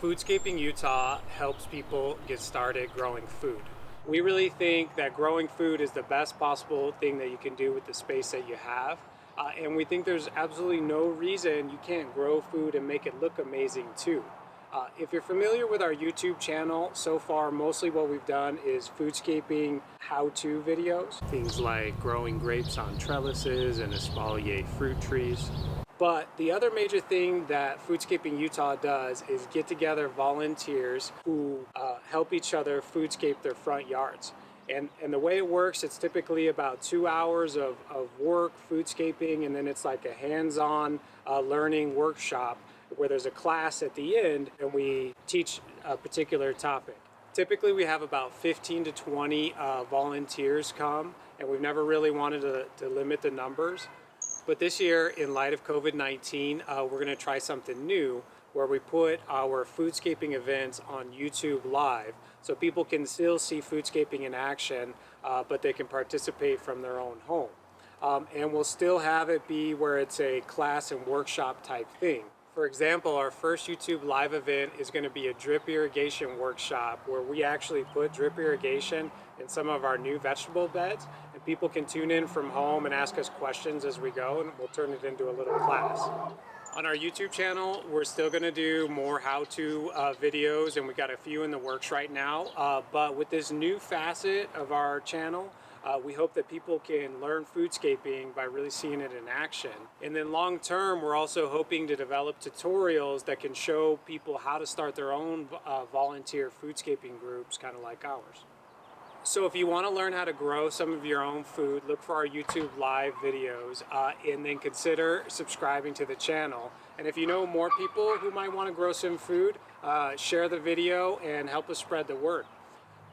Foodscaping Utah helps people get started growing food. We really think that growing food is the best possible thing that you can do with the space that you have. And we think there's absolutely no reason you can't grow food and make it look amazing too. If you're familiar with our YouTube channel, so far mostly what we've done is foodscaping how-to videos. Things like growing grapes on trellises and espalier fruit trees. But the other major thing that Foodscaping Utah does is get together volunteers who help each other foodscape their front yards. And the way it works, it's typically about 2 hours of work, foodscaping, and then it's like a hands-on learning workshop where there's a class at the end and we teach a particular topic. Typically we have about 15 to 20 volunteers come, and we've never really wanted to limit the numbers. But this year, in light of COVID-19, we're going to try something new where we put our foodscaping events on YouTube Live so people can still see foodscaping in action, but they can participate from their own home. And we'll still have it be where it's a class and workshop type thing. For example, our first YouTube Live event is going to be a drip irrigation workshop where we actually put drip irrigation in some of our new vegetable beds, and people can tune in from home and ask us questions as we go, and we'll turn it into a little class. On our YouTube channel, we're still going to do more how-to videos, and we got a few in the works right now, but with this new facet of our channel, we hope that people can learn foodscaping by really seeing it in action. And then long term, we're also hoping to develop tutorials that can show people how to start their own volunteer foodscaping groups, kind of like ours. So if you want to learn how to grow some of your own food, look for our YouTube Live videos and then consider subscribing to the channel. And if you know more people who might want to grow some food, share the video and help us spread the word.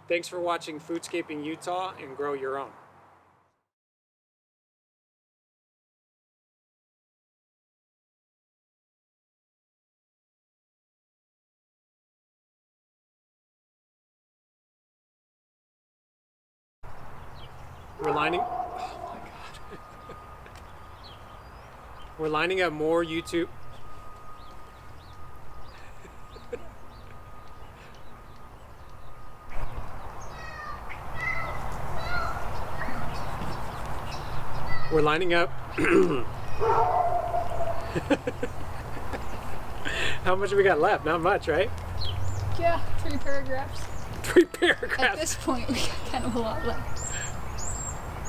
Thanks for watching Foodscaping Utah, and grow your own. We're lining, oh my God. We're lining up more YouTube. We're lining up. How much have we got left? Not much, right? Yeah, 3 paragraphs. 3 paragraphs. At this point, we got kind of a lot left.